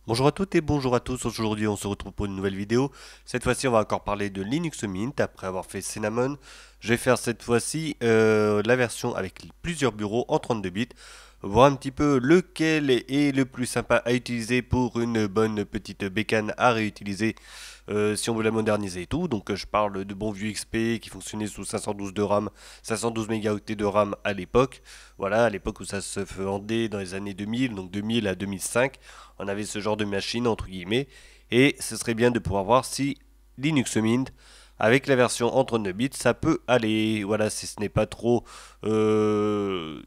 Bonjour à toutes et bonjour à tous, aujourd'hui on se retrouve pour une nouvelle vidéo. Cette fois-ci on va encore parler de Linux Mint après avoir fait Cinnamon. Je vais faire cette fois-ci la version avec plusieurs bureaux en 32 bits, voir un petit peu lequel est le plus sympa à utiliser pour une bonne petite bécane à réutiliser si on veut la moderniser et tout. Donc je parle de bon vieux XP qui fonctionnait sous 512 de RAM, 512 mégaoctets de RAM à l'époque. Voilà, à l'époque où ça se vendait dans les années 2000, donc 2000 à 2005, on avait ce genre de machine entre guillemets. Et ce serait bien de pouvoir voir si Linux Mint avec la version en 32 bits, ça peut aller. Voilà, si ce n'est pas trop,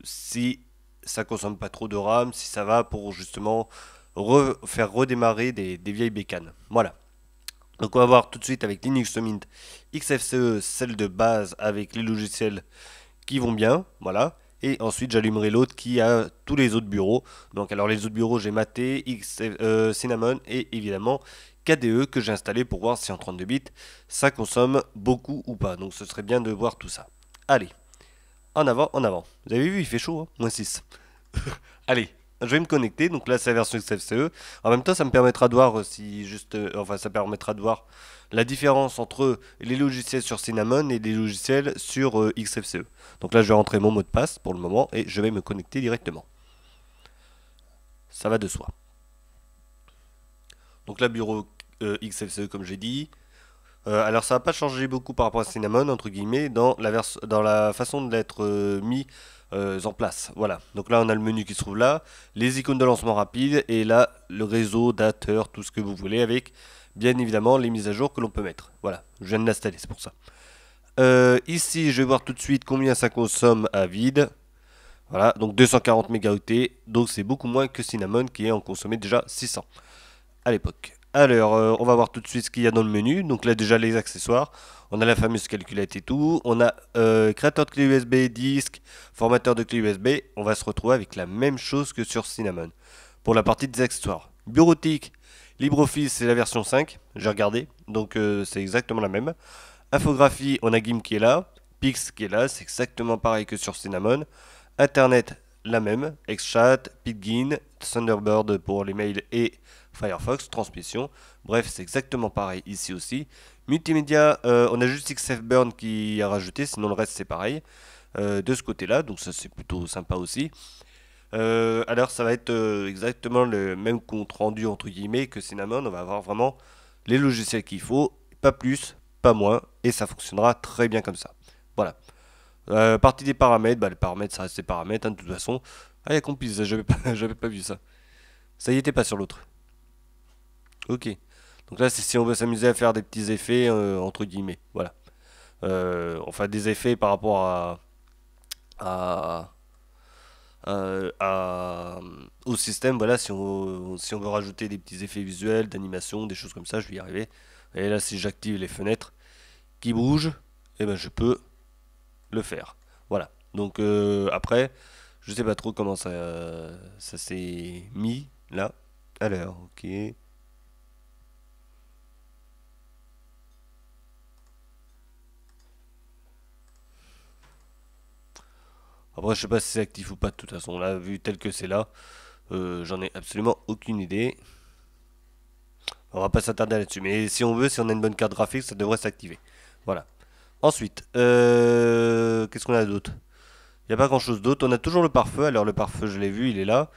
si ça consomme pas trop de RAM, si ça va pour justement faire redémarrer des vieilles bécanes. Voilà. Donc on va voir tout de suite avec Linux Mint XFCE, celle de base avec les logiciels qui vont bien, voilà. Et ensuite j'allumerai l'autre qui a tous les autres bureaux. Donc alors les autres bureaux j'ai Mate, Cinnamon et évidemment KDE que j'ai installé pour voir si en 32 bits ça consomme beaucoup ou pas. Donc ce serait bien de voir tout ça. Allez, en avant, en avant. Vous avez vu, il fait chaud, hein, -6. Allez, je vais me connecter. Donc là, c'est la version XFCE. En même temps, ça me permettra de voir si juste, enfin, ça permettra de voir la différence entre les logiciels sur Cinnamon et les logiciels sur XFCE. Donc là, je vais rentrer mon mot de passe pour le moment et je vais me connecter directement. Ça va de soi. Donc là, bureau XFCE, comme j'ai dit. Alors, ça va pas changer beaucoup par rapport à Cinnamon, entre guillemets, dans la façon d'être mis en place. Voilà. Donc là, on a le menu qui se trouve là, les icônes de lancement rapide, et là, le réseau, dateur, tout ce que vous voulez, avec bien évidemment les mises à jour que l'on peut mettre. Voilà, je viens de l'installer, c'est pour ça. Ici, je vais voir tout de suite combien ça consomme à vide. Voilà, donc 240 mégaoctets, donc c'est beaucoup moins que Cinnamon qui en consommait déjà 600 à l'époque. Alors, on va voir tout de suite ce qu'il y a dans le menu. Donc là, déjà les accessoires. On a la fameuse calculette et tout. On a créateur de clé USB, disque, formateur de clé USB. On va se retrouver avec la même chose que sur Cinnamon. Pour la partie des accessoires. Bureautique, LibreOffice, c'est la version 5. J'ai regardé. Donc c'est exactement la même. Infographie, on a GIMP qui est là. Pix qui est là. C'est exactement pareil que sur Cinnamon. Internet, la même. XChat, Pidgin, Thunderbird pour les mails et Firefox, transmission. Bref, c'est exactement pareil ici aussi. Multimédia, on a juste XFBurn qui a rajouté, sinon le reste c'est pareil. De ce côté-là, donc ça c'est plutôt sympa aussi. Alors ça va être exactement le même compte rendu entre guillemets que Cinnamon. On va avoir vraiment les logiciels qu'il faut, pas plus, pas moins, et ça fonctionnera très bien comme ça. Voilà. Partie des paramètres, bah les paramètres ça reste des paramètres hein, de toute façon. Ah, il y a Compiz, j'avais pas vu ça. Ça y était pas sur l'autre. Ok. Donc là, c'est si on veut s'amuser à faire des petits effets, entre guillemets. Voilà. Enfin, des effets par rapport à, au système. Voilà, si on veut rajouter des petits effets visuels, d'animation, des choses comme ça, je vais y arriver. Et là, si j'active les fenêtres qui bougent, eh ben, je peux le faire. Voilà. Donc après, je sais pas trop comment ça s'est mis là. Alors, ok. Après, je sais pas si c'est actif ou pas de toute façon. Là, vu tel que c'est là, j'en ai absolument aucune idée. On va pas s'attarder là-dessus. Mais si on veut, si on a une bonne carte graphique, ça devrait s'activer. Voilà. Ensuite, qu'est-ce qu'on a d'autre? Il n'y a pas grand-chose d'autre. On a toujours le pare-feu. Alors le pare-feu, je l'ai vu, il est là.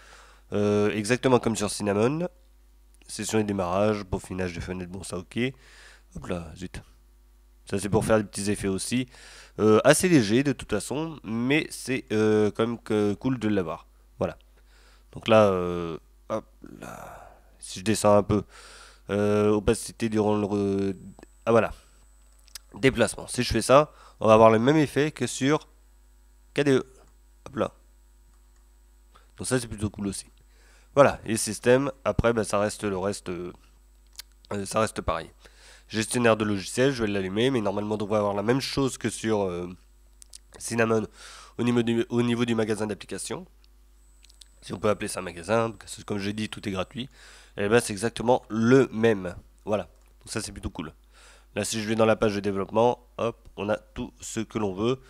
Exactement comme sur Cinnamon. Session et démarrage, peaufinage de fenêtre, bon ça ok. Hop là, zut. Ça c'est pour faire des petits effets aussi. Assez léger de toute façon, mais c'est quand même cool de l'avoir. Voilà. Donc là, hop là. Si je descends un peu, opacité durant ah voilà, déplacement. Si je fais ça, on va avoir le même effet que sur KDE. Hop là. Donc ça c'est plutôt cool aussi. Voilà, et le système, après bah, ça reste le reste, ça reste pareil. Gestionnaire de logiciels, je vais l'allumer, mais normalement on devrait avoir la même chose que sur Cinnamon au niveau du magasin d'applications. Si on peut appeler ça un magasin, parce que comme j'ai dit, tout est gratuit. Et ben c'est exactement le même. Voilà. Donc ça c'est plutôt cool. Là si je vais dans la page de développement, hop, on a tout ce que l'on veut.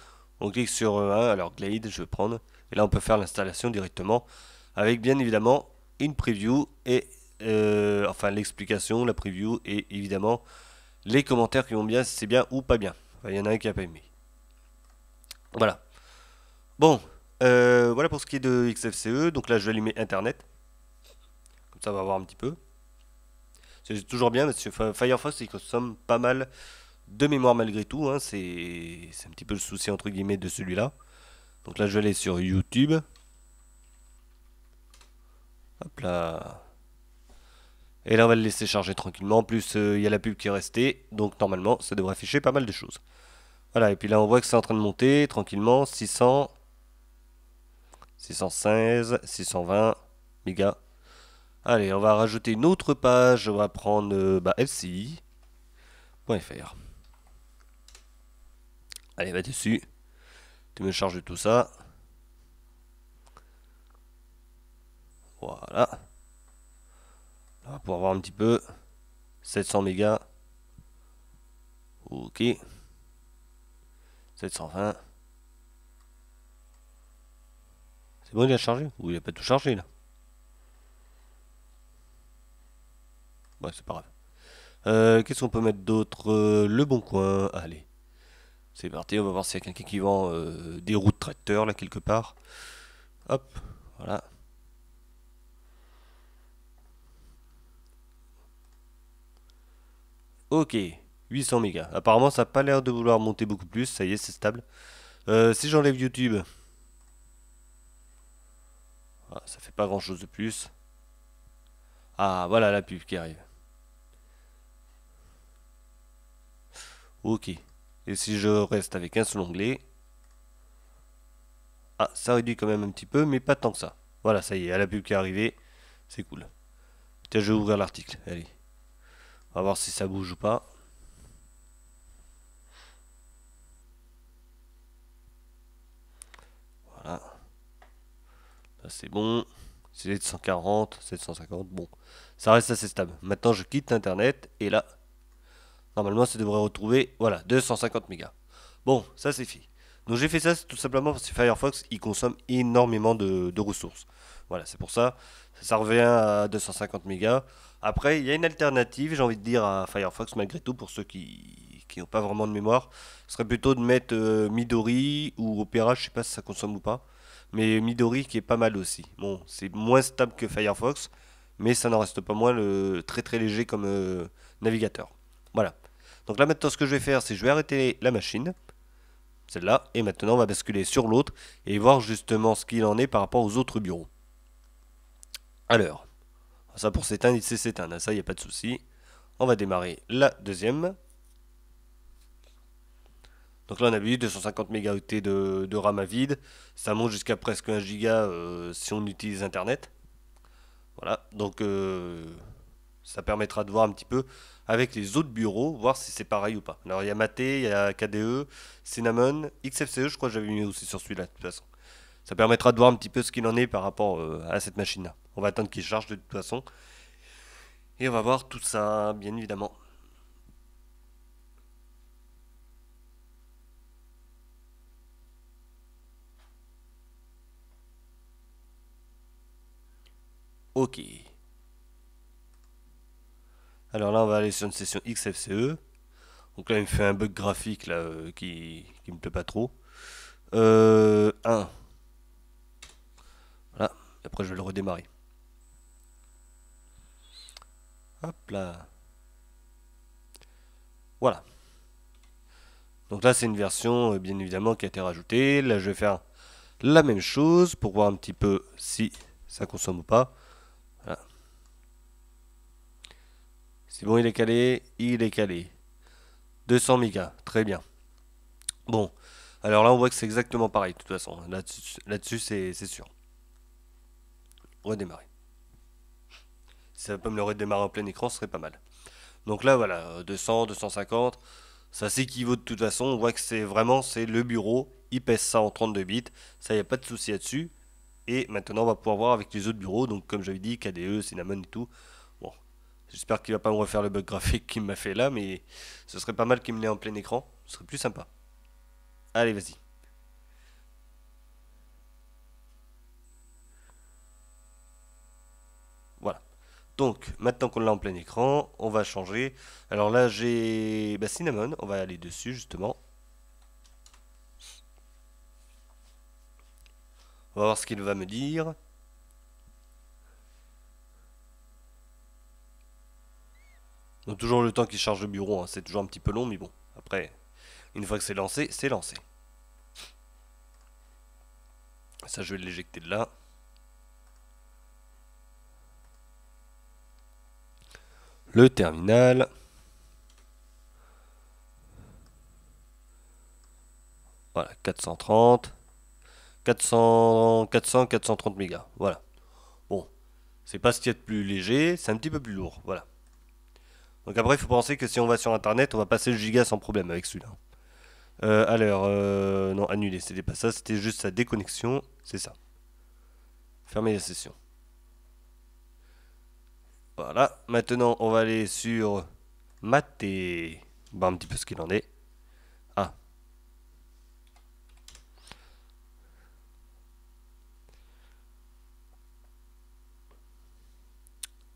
On clique sur un, alors Glade, je vais prendre. Et là on peut faire l'installation directement avec bien évidemment une preview et enfin l'explication, la preview et évidemment les commentaires qui vont bien, si c'est bien ou pas bien. Enfin, il y en a un qui a pas aimé. Voilà. Bon, voilà pour ce qui est de XFCE. Donc là, je vais allumer Internet. Comme ça, on va voir un petit peu. C'est toujours bien parce que Firefox, il consomme pas mal de mémoire malgré tout. Hein. C'est un petit peu le souci entre guillemets de celui-là. Donc là, je vais aller sur YouTube. Hop là. Et là, on va le laisser charger tranquillement. En plus, il y a la pub qui est restée. Donc normalement, ça devrait afficher pas mal de choses. Voilà, et puis là, on voit que c'est en train de monter tranquillement. 600, 616, 620 mégas. Allez, on va rajouter une autre page. On va prendre fci.fr. Allez, va dessus. Tu me charges tout ça. Voilà. On va pouvoir voir un petit peu. 700 mégas. Ok. 720. C'est bon, il a chargé? Ou il a pas tout chargé là? Ouais, c'est pas grave. Qu'est-ce qu'on peut mettre d'autre? Le Bon Coin. Allez. C'est parti, on va voir s'il y a quelqu'un qui vend des roues de tracteur là quelque part. Hop, voilà. Ok, 800 mégas. Apparemment, ça n'a pas l'air de vouloir monter beaucoup plus. Ça y est, c'est stable. Si j'enlève YouTube, ça fait pas grand chose de plus. Ah, voilà la pub qui arrive. Ok. Et si je reste avec un seul onglet, ça réduit quand même un petit peu, mais pas tant que ça. Voilà, ça y est, à la pub qui est arrivée. C'est cool. Tiens, je vais ouvrir l'article. Allez. On va voir si ça bouge ou pas. Voilà. Ça c'est bon. 740, 750. Bon. Ça reste assez stable. Maintenant, je quitte Internet. Et là, normalement, ça devrait retrouver, voilà, 250 mégas. Bon, ça c'est fait. Donc j'ai fait ça tout simplement parce que Firefox, il consomme énormément de ressources. Voilà, c'est pour ça. Ça revient à 250 mégas. Après, il y a une alternative, j'ai envie de dire, à Firefox, malgré tout, pour ceux qui n'ont pas vraiment de mémoire. Ce serait plutôt de mettre Midori ou Opera, je sais pas si ça consomme ou pas. Mais Midori qui est pas mal aussi. Bon, c'est moins stable que Firefox, mais ça n'en reste pas moins le très très léger comme navigateur. Voilà. Donc là maintenant ce que je vais faire c'est je vais arrêter la machine, celle-là, et maintenant on va basculer sur l'autre et voir justement ce qu'il en est par rapport aux autres bureaux. Alors, ça pour s'éteindre, il sait s'éteindre, ça il n'y a pas de souci. On va démarrer la deuxième. Donc là on a vu 250 mégaoctets de RAM à vide, ça monte jusqu'à presque 1 giga si on utilise internet. Voilà, donc ça permettra de voir un petit peu avec les autres bureaux, voir si c'est pareil ou pas. Alors il y a Mate, il y a KDE, Cinnamon, XFCE, je crois que j'avais mis aussi sur celui-là de toute façon. Ça permettra de voir un petit peu ce qu'il en est par rapport à cette machine-là. On va attendre qu'il charge de toute façon. Et on va voir tout ça, bien évidemment. Ok. Alors là, on va aller sur une session XFCE. Donc là, il me fait un bug graphique là, qui me plaît pas trop. 1. Voilà. Et après, je vais le redémarrer. Hop là. Voilà. Donc là, c'est une version, bien évidemment, qui a été rajoutée. Là, je vais faire la même chose pour voir un petit peu si ça consomme ou pas. Voilà. C'est bon, il est calé. Il est calé. 200 mégas. Très bien. Bon. Alors là, on voit que c'est exactement pareil, de toute façon. Là-dessus, c'est sûr. Redémarrer. Si ça peut me le redémarrer en plein écran, ce serait pas mal. Donc là, voilà, 200, 250. Ça s'équivaut de toute façon. On voit que c'est vraiment c'est le bureau. Il pèse ça en 32 bits. Ça, il n'y a pas de souci là-dessus. Et maintenant, on va pouvoir voir avec les autres bureaux. Donc, comme j'avais dit, KDE, Cinnamon et tout. Bon, j'espère qu'il va pas me refaire le bug graphique qu'il m'a fait là. Mais ce serait pas mal qu'il me l'ait en plein écran. Ce serait plus sympa. Allez, vas-y. Voilà. Donc, maintenant qu'on l'a en plein écran, on va changer. Alors là, j'ai Cinnamon. On va aller dessus, justement. On va voir ce qu'il va me dire. Donc, toujours le temps qu'il charge le bureau. Hein. C'est toujours un petit peu long, mais bon. Après, une fois que c'est lancé, c'est lancé. Ça, je vais l'éjecter de là. Le terminal. Voilà, 430. 430 mégas. Voilà. Bon, c'est pas ce qu'il y a de plus léger, c'est un petit peu plus lourd. Voilà. Donc après, il faut penser que si on va sur internet, on va passer le giga sans problème avec celui-là. Alors, non, annuler, c'était pas ça, c'était juste sa déconnexion. C'est ça. Fermer la session. Voilà. Maintenant, on va aller sur mater. Voir un petit peu ce qu'il en est. Ah.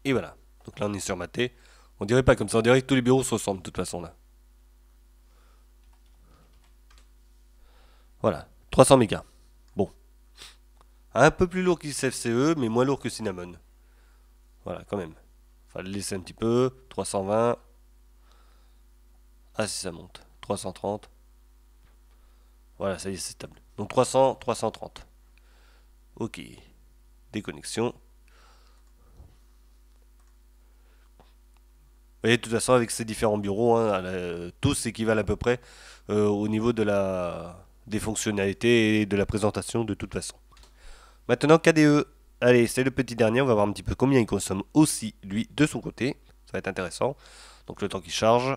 Et voilà. Donc là, on est sur mater. On dirait pas comme ça, on dirait que tous les bureaux se ressemblent de toute façon là. Voilà. 300 mégas. Bon. Un peu plus lourd qu'XFCE, mais moins lourd que Cinnamon. Voilà, quand même. Faut le laisser un petit peu. 320. Ah, si ça monte. 330. Voilà, ça y est, c'est stable. Donc 300, 330. Ok. Déconnexion. Vous voyez, de toute façon, avec ces différents bureaux, hein, tous s'équivalent à peu près au niveau des fonctionnalités et de la présentation de toute façon. Maintenant, KDE. Allez, c'est le petit dernier. On va voir un petit peu combien il consomme aussi, lui, de son côté. Ça va être intéressant. Donc, le temps qu'il charge.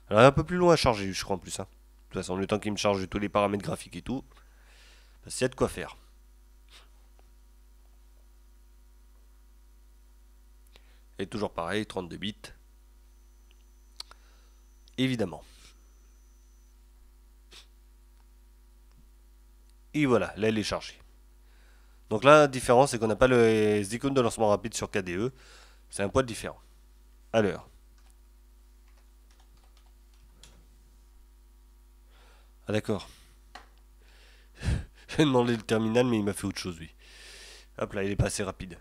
Alors, il est un peu plus long à charger, je crois, en plus. Hein. De toute façon, le temps qu'il me charge tous les paramètres graphiques et tout. Parce qu'il y a de quoi faire. Et toujours pareil, 32 bits. Évidemment. Et voilà, là, il est chargé. Donc là, la différence, c'est qu'on n'a pas les icônes de lancement rapide sur KDE. C'est un poil différent. Alors. Ah d'accord. J'ai demandé le terminal, mais il m'a fait autre chose, lui. Hop là, il est pas assez rapide.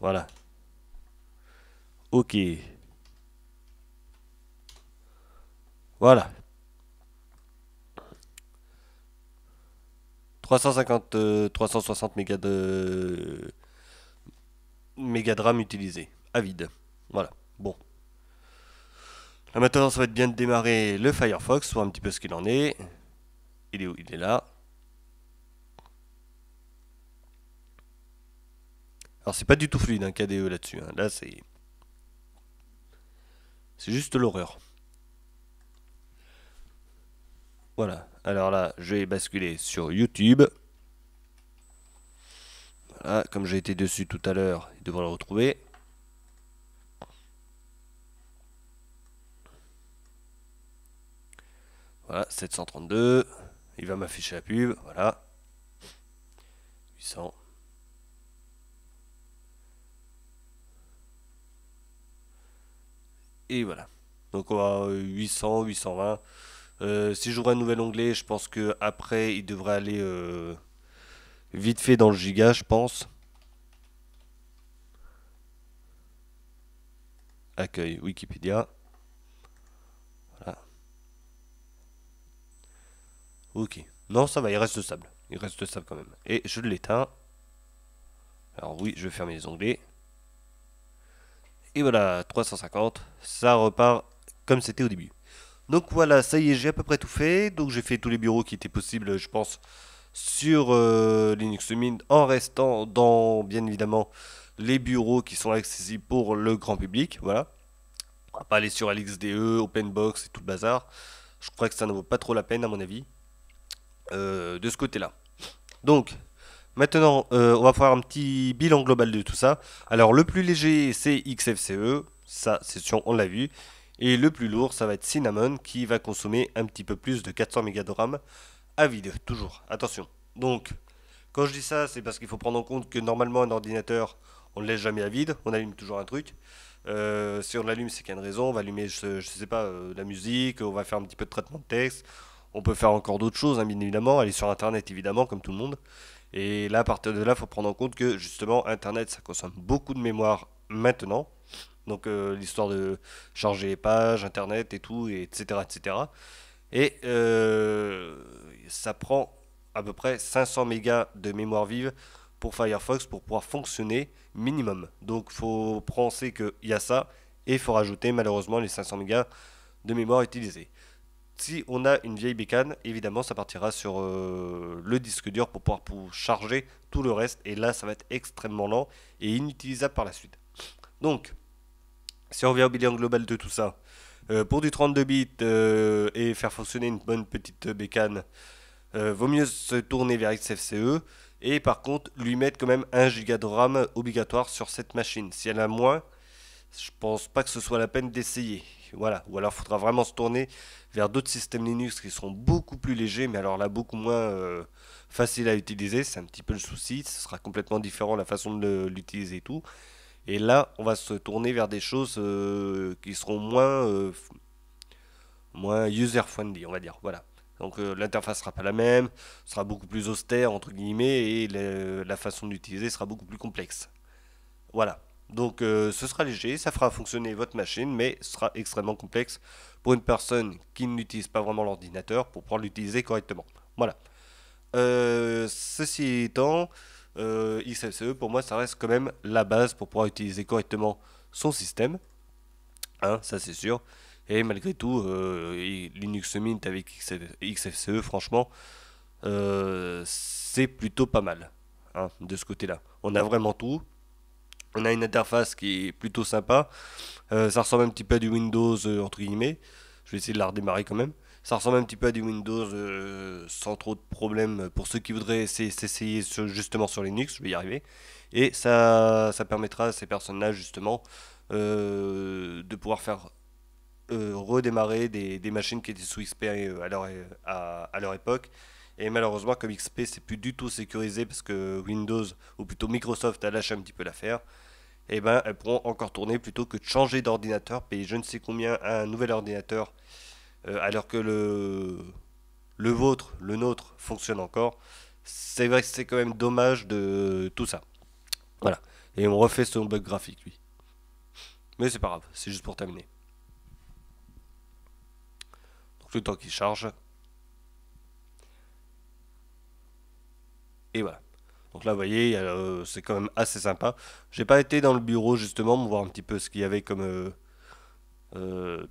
Voilà. Ok. Voilà. 350, 360 mégas de RAM utilisés. À vide. Voilà. Bon. Là maintenant, ça va être bien de démarrer le Firefox, voir un petit peu ce qu'il en est. Il est où? Il est là. Alors c'est pas du tout fluide un KDE là-dessus. Hein. Là c'est juste l'horreur. Voilà. Alors là, je vais basculer sur YouTube. Voilà, comme j'ai été dessus tout à l'heure, il devrait le retrouver. Voilà, 732. Il va m'afficher la pub. Voilà. 800. Et voilà. Donc on va 800, 820. Si j'ouvre un nouvel onglet, je pense que après il devrait aller vite fait dans le giga, je pense. Accueil Wikipédia. Voilà. Ok. Non, ça va, il reste stable. Il reste stable quand même. Et je l'éteins. Alors oui, je vais fermer les onglets. Et voilà, 350. Ça repart comme c'était au début. Donc voilà, ça y est, j'ai à peu près tout fait. Donc j'ai fait tous les bureaux qui étaient possibles, je pense, sur Linux Mint, en restant dans, bien évidemment, les bureaux qui sont accessibles pour le grand public. Voilà. On va pas aller sur LXDE, OpenBox et tout le bazar. Je crois que ça ne vaut pas trop la peine, à mon avis, de ce côté-là. Donc, maintenant, on va faire un petit bilan global de tout ça. Alors, le plus léger, c'est XFCE. Ça, c'est sûr, on l'a vu. Et le plus lourd, ça va être Cinnamon, qui va consommer un petit peu plus de 400 mégas de RAM à vide, toujours. Attention. Donc, Quand je dis ça, c'est parce qu'il faut prendre en compte que normalement un ordinateur, on ne le laisse jamais à vide, on allume toujours un truc. Si on l'allume, c'est qu'il y a une raison. On va allumer, je sais pas, la musique, on va faire un petit peu de traitement de texte. On peut faire encore d'autres choses, hein, bien évidemment. Aller sur Internet, évidemment, comme tout le monde. Et là, à partir de là, il faut prendre en compte que justement, Internet, ça consomme beaucoup de mémoire maintenant. Donc, l'histoire de charger les pages, Internet et tout, et etc. etc. Et ça prend à peu près 500 mégas de mémoire vive pour Firefox pour pouvoir fonctionner minimum. Donc, faut penser qu'il y a ça et il faut rajouter malheureusement les 500 mégas de mémoire utilisée. Si on a une vieille bécane, évidemment, ça partira sur le disque dur pour charger tout le reste. Et là, ça va être extrêmement lent et inutilisable par la suite. Donc, si on revient au bilan global de tout ça, pour du 32 bits et faire fonctionner une bonne petite bécane, vaut mieux se tourner vers XFCE. Et par contre, lui mettre quand même 1 giga de RAM obligatoire sur cette machine. Si elle a moins, je pense pas que ce soit la peine d'essayer. Voilà. Ou alors il faudra vraiment se tourner vers d'autres systèmes Linux qui seront beaucoup plus légers, mais alors là beaucoup moins faciles à utiliser. C'est un petit peu le souci. Ce sera complètement différent la façon de l'utiliser et tout. Et là, on va se tourner vers des choses qui seront moins user-friendly, on va dire. Voilà. Donc l'interface sera pas la même, sera beaucoup plus austère entre guillemets et la façon d'utiliser sera beaucoup plus complexe. Voilà. Donc ce sera léger, ça fera fonctionner votre machine, mais ce sera extrêmement complexe pour une personne qui n'utilise pas vraiment l'ordinateur pour pouvoir l'utiliser correctement. Voilà. Ceci étant, XFCE pour moi ça reste quand même la base pour pouvoir utiliser correctement son système, hein, ça c'est sûr. Et malgré tout, Linux Mint avec XFCE, franchement, c'est plutôt pas mal, hein, de ce côté-là. On a vraiment tout. On a une interface qui est plutôt sympa. Ça ressemble un petit peu à du Windows, entre guillemets. Je vais essayer de la redémarrer quand même. Ça ressemble un petit peu à du Windows sans trop de problèmes pour ceux qui voudraient s'essayer justement sur Linux. Je vais y arriver. Et ça permettra à ces personnes-là justement de pouvoir faire redémarrer des machines qui étaient sous XP à leur époque. Et malheureusement, comme XP c'est plus du tout sécurisé parce que Windows, ou plutôt Microsoft, a lâché un petit peu l'affaire, et ben elles pourront encore tourner plutôt que de changer d'ordinateur, payer je ne sais combien à un nouvel ordinateur, alors que le vôtre, le nôtre, fonctionne encore. C'est vrai que c'est quand même dommage de tout ça. Voilà. Et on refait son bug graphique, lui. Mais c'est pas grave, c'est juste pour terminer. Donc le temps qu'il charge. Et voilà. Donc là, vous voyez, c'est quand même assez sympa. J'ai pas été dans le bureau justement pour voir un petit peu ce qu'il y avait euh,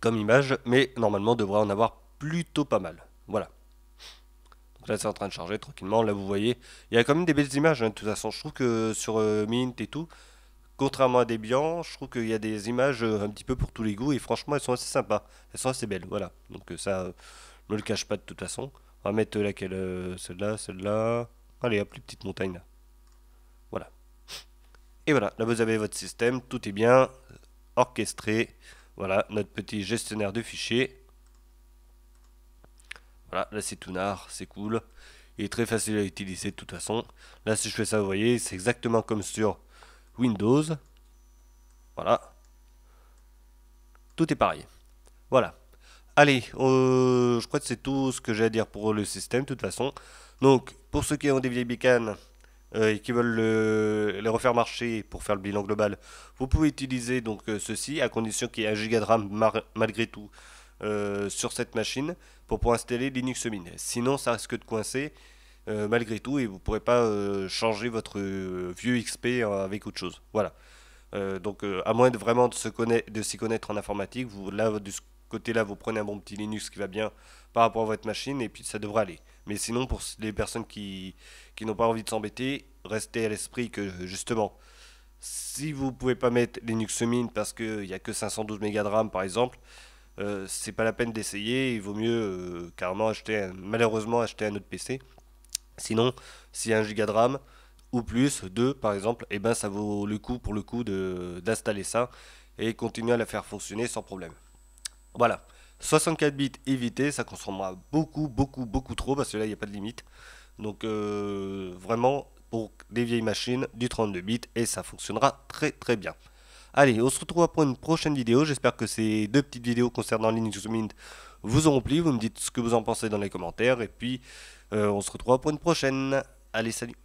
comme image, mais normalement, on devrait en avoir plutôt pas mal. Voilà. Donc là, c'est en train de charger tranquillement. Là, vous voyez, il y a quand même des belles images, hein, de toute façon. Je trouve que sur Mint et tout, contrairement à Debian, je trouve qu'il y a des images un petit peu pour tous les goûts et franchement, elles sont assez sympas. Elles sont assez belles, voilà. Donc ça, ne le cache pas de toute façon. On va mettre laquelle celle-là, celle-là. Allez, hop, les petites montagnes là. Voilà. Et voilà, là vous avez votre système, tout est bien orchestré. Voilà, notre petit gestionnaire de fichiers. Voilà, là c'est tout nard, c'est cool. Il est très facile à utiliser de toute façon. Là si je fais ça, vous voyez, c'est exactement comme sur Windows. Voilà, tout est pareil. Voilà. Allez, je crois que c'est tout ce que j'ai à dire pour le système de toute façon. Donc, pour ceux qui ont des vieilles bécanes, et qui veulent les refaire marcher pour faire le bilan global, vous pouvez utiliser donc ceci à condition qu'il y ait 1 giga de RAM malgré tout sur cette machine pour pouvoir installer Linux Mint. Sinon, ça risque de coincer malgré tout et vous ne pourrez pas changer votre vieux XP avec autre chose. Voilà. Donc, à moins de vraiment de s'y connaître en informatique, vous, là, de ce côté-là, vous prenez un bon petit Linux qui va bien par rapport à votre machine et puis ça devrait aller. Mais sinon, pour les personnes qui n'ont pas envie de s'embêter, restez à l'esprit que justement, si vous ne pouvez pas mettre Linux Mint parce qu'il n'y a que 512 mégas de RAM par exemple, c'est pas la peine d'essayer. Il vaut mieux carrément malheureusement acheter un autre PC. Sinon, s'il y a 1 giga de RAM ou plus, 2 par exemple, et ben ça vaut le coup pour le coup d'installer ça et continuer à la faire fonctionner sans problème. Voilà. 64 bits évité, ça consommera beaucoup, beaucoup, beaucoup trop parce que là il n'y a pas de limite. Donc vraiment pour des vieilles machines du 32 bits et ça fonctionnera très très bien. Allez, on se retrouve pour une prochaine vidéo. J'espère que ces deux petites vidéos concernant Linux Mint vous auront plu. Vous me dites ce que vous en pensez dans les commentaires et puis on se retrouve pour une prochaine. Allez, salut.